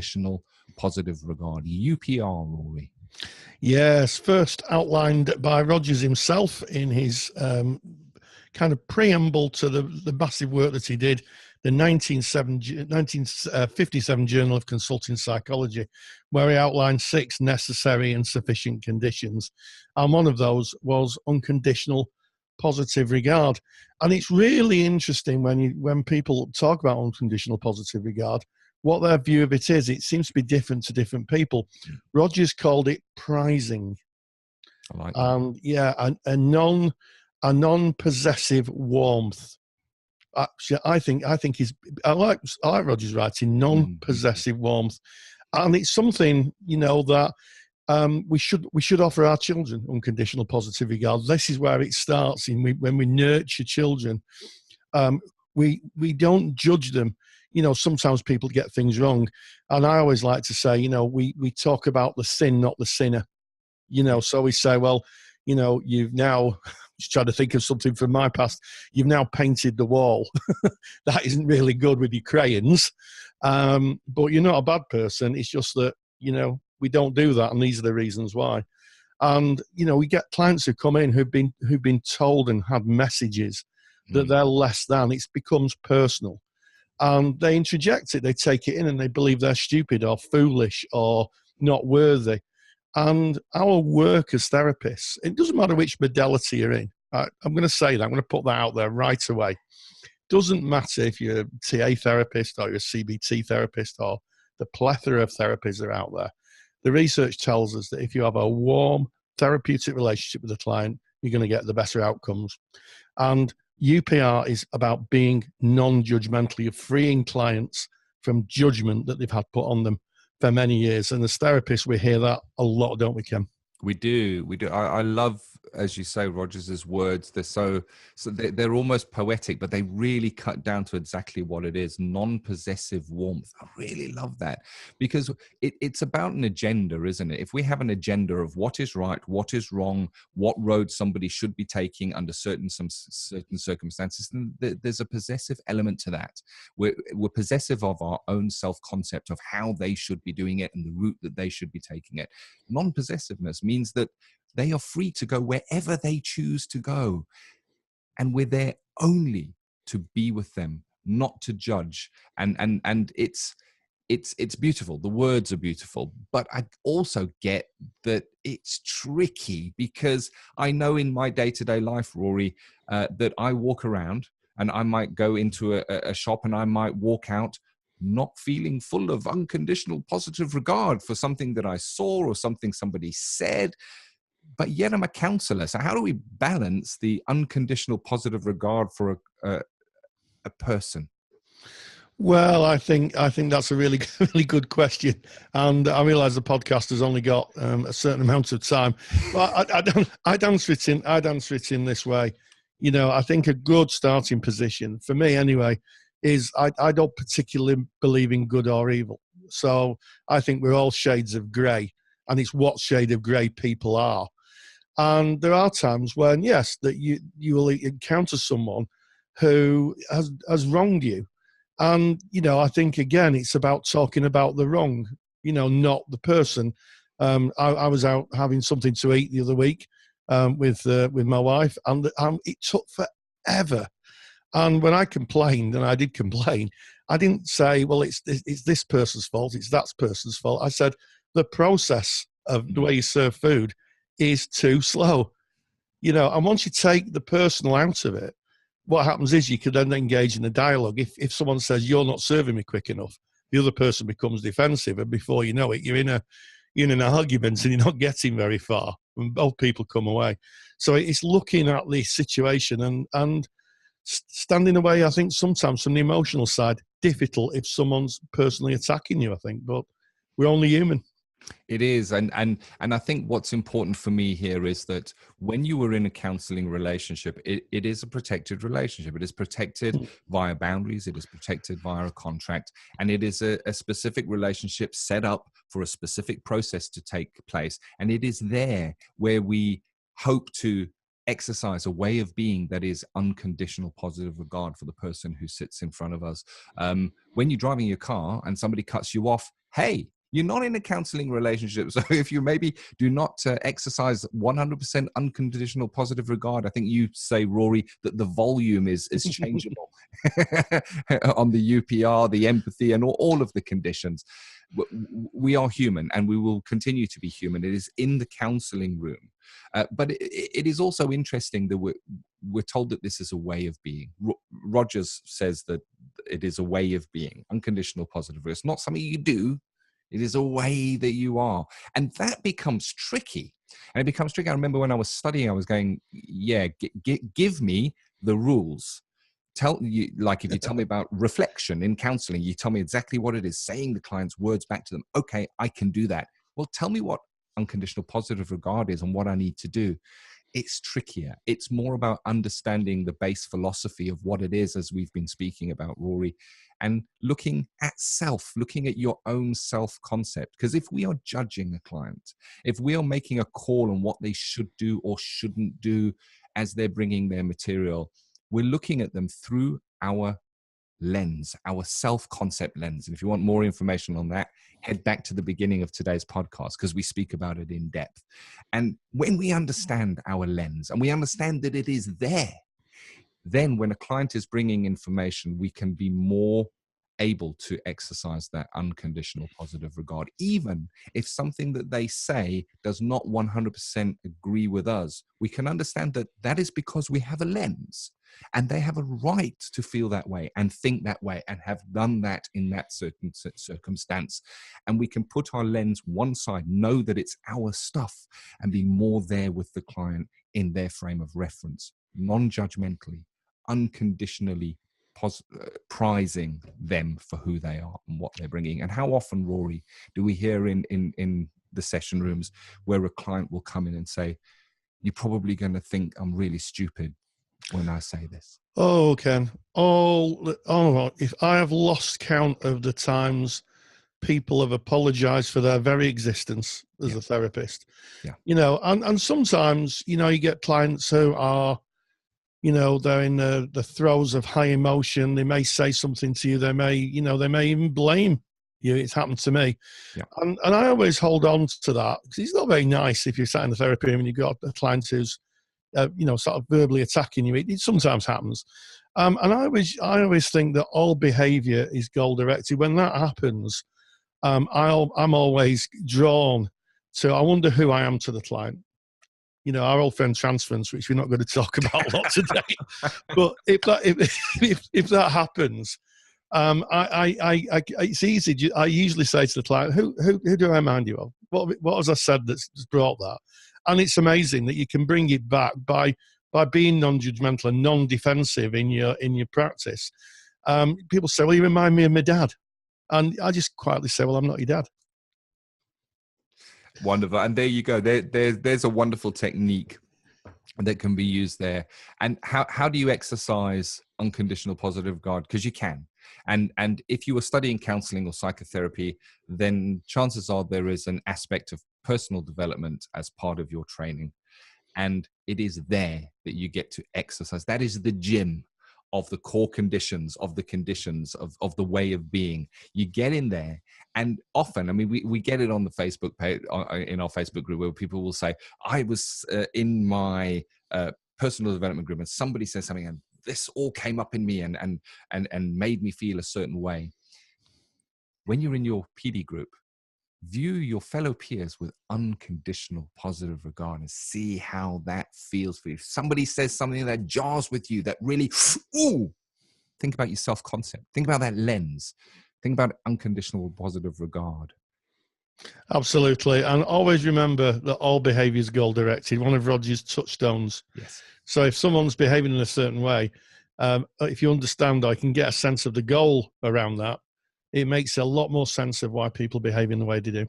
unconditional positive regard, UPR, Rory. Yes, first outlined by Rogers himself in his kind of preamble to the massive work that he did, the 1957 Journal of Consulting Psychology, where he outlined 6 necessary and sufficient conditions. And one of those was unconditional positive regard. And it's really interesting when people talk about unconditional positive regard, what their view of it is. It seems to be different to different people. Rogers called it prizing. I like that. Yeah, a non-possessive warmth. Actually, I think I like Rogers' writing, non-possessive warmth, and it's something that we should offer our children, unconditional positive regard. This is where it starts. When we nurture children, we don't judge them. Sometimes people get things wrong, and I always like to say, we talk about the sin, not the sinner. So we say, well, you've now, just trying to think of something from my past, you've now painted the wall. That isn't really good with your crayons. But you're not a bad person. It's just that, we don't do that. And these are the reasons why. And, we get clients who come in who've been told and had messages that they're less than. It becomes personal. And they interject it, they take it in, and they believe they're stupid or foolish or not worthy. And our work as therapists, it doesn't matter which modality you're in. I'm going to say that. I'm going to put that out there right away. Doesn't matter if you're a TA therapist or you're a CBT therapist or the plethora of therapies that are out there. The research tells us that if you have a warm therapeutic relationship with the client, you're going to get the better outcomes. And UPR is about being non-judgmental. You're freeing clients from judgment that they've had put on them for many years. And as therapists, we hear that a lot, don't we, Ken? We do. I love, as you say, Rogers's words. They're they're almost poetic, but they really cut down to exactly what it is. Non-possessive warmth. I really love that, because it's about an agenda, isn't it? If we have an agenda of what is right, what is wrong, what road somebody should be taking under certain circumstances, then there's a possessive element to that. We're possessive of our own self-concept of how they should be doing it and the route that they should be taking it. Non-possessiveness means that they are free to go wherever they choose to go. And we're there only to be with them, not to judge. And it's beautiful. The words are beautiful. But I also get that it's tricky, because I know in my day-to-day life, Rory, that I walk around and I might go into a shop and I might walk out not feeling full of unconditional positive regard for something that I saw or something somebody said, but yet I'm a counselor. So how do we balance the unconditional positive regard for a person? Well, I think that's a really, really good question, and I realise the podcast has only got a certain amount of time. But I'd answer it in this way. I think a good starting position for me, anyway, is I don't particularly believe in good or evil. So I think we're all shades of grey, and it's what shade of grey people are. And there are times when, yes, that you will encounter someone who has wronged you. And, I think, again, it's about talking about the wrong, not the person. I was out having something to eat the other week with my wife, and it took forever. And when I complained, and I did complain, I didn't say, well, it's this person's fault, it's that person's fault. I said, the process of the way you serve food is too slow. And once you take the personal out of it, what happens is you can then engage in a dialogue. If someone says, you're not serving me quick enough, the other person becomes defensive, and before you know it, you're in an argument and you're not getting very far, and both people come away. So it's looking at the situation and standing away, I think, sometimes from the emotional side. Difficult if someone's personally attacking you, I think, but we're only human. It is. And I think what's important for me here is that when you are in a counseling relationship, it is a protected relationship. It is protected via boundaries. It is protected via a contract. And it is a specific relationship set up for a specific process to take place. And it is there where we hope to exercise a way of being that is unconditional positive regard for the person who sits in front of us. When you're driving your car and somebody cuts you off, hey, you're not in a counseling relationship. So if you maybe do not exercise 100% unconditional positive regard, I think you say, Rory, that the volume is changeable on the UPR, the empathy, and all of the conditions. We are human, and we will continue to be human. It is in the counseling room. But it is also interesting that we're told that this is a way of being. Rogers says that it is a way of being, unconditional positive. It's not something you do. It is a way that you are. And that becomes tricky. And it becomes tricky. I remember when I was studying, I was going, yeah, give me the rules. Tell you, like, if you tell me about reflection in counseling, you tell me exactly what it is, saying the client's words back to them. Okay, I can do that. Well, tell me what unconditional positive regard is and what I need to do. It's trickier. It's more about understanding the base philosophy of what it is, as we've been speaking about, Rory, and looking at self, looking at your own self-concept. Because if we are judging a client, if we are making a call on what they should do or shouldn't do as they're bringing their material, we're looking at them through our lens, our self-concept lens. And if you want more information on that, head back to the beginning of today's podcast, because we speak about it in depth. And when we understand our lens and we understand that it is there, then when a client is bringing information, we can be more able to exercise that unconditional positive regard, even if something that they say does not 100% agree with us. We can understand that that is because we have a lens, and they have a right to feel that way and think that way and have done that in that certain circumstance. And we can put our lens one side, know that it's our stuff, and be more there with the client in their frame of reference, non-judgmentally, unconditionally prizing them for who they are and what they're bringing. And how often, Rory, do we hear in the session rooms where a client will come in and say, you're probably going to think I'm really stupid when I say this? Oh, Ken. If I have lost count of the times people have apologized for their very existence as a therapist. Yeah. And sometimes, you get clients who are, they're in the throes of high emotion. They may say something to you. They may even blame you. It's happened to me. Yeah. And I always hold on to that, because it's not very nice if you're sat in the therapy room and you've got a client who's, sort of verbally attacking you. It sometimes happens. And I always think that all behavior is goal directed. When that happens, I'm always drawn to, I wonder who I am to the client. Our old friend transference, which we're not going to talk about a lot today. But if that happens, it's easy. I usually say to the client, who do I remind you of? What has I said that's brought that? And it's amazing that you can bring it back by being non-judgmental and non-defensive in your practice. People say, well, you remind me of my dad. And I just quietly say, well, I'm not your dad. Wonderful. And there you go. There's a wonderful technique that can be used there. And how do you exercise unconditional positive regard? Because you can. And if you were studying counseling or psychotherapy, then chances are there is an aspect of personal development as part of your training. And it is there that you get to exercise. That is the gym of the core conditions, of the conditions of the way of being. You get in there, and often, I mean, we get it on the Facebook page, in our Facebook group, where people will say, I was in my personal development group and somebody said something and this all came up in me and made me feel a certain way. When you're in your PD group, view your fellow peers with unconditional positive regard and see how that feels for you. If somebody says something that jars with you, that really, ooh, think about your self-concept. Think about that lens. Think about unconditional positive regard. Absolutely. And always remember that all behavior is goal directed. One of Roger's touchstones. Yes. So if someone's behaving in a certain way, if you understand or you can get a sense of the goal around that, it makes a lot more sense of why people behave in the way they do.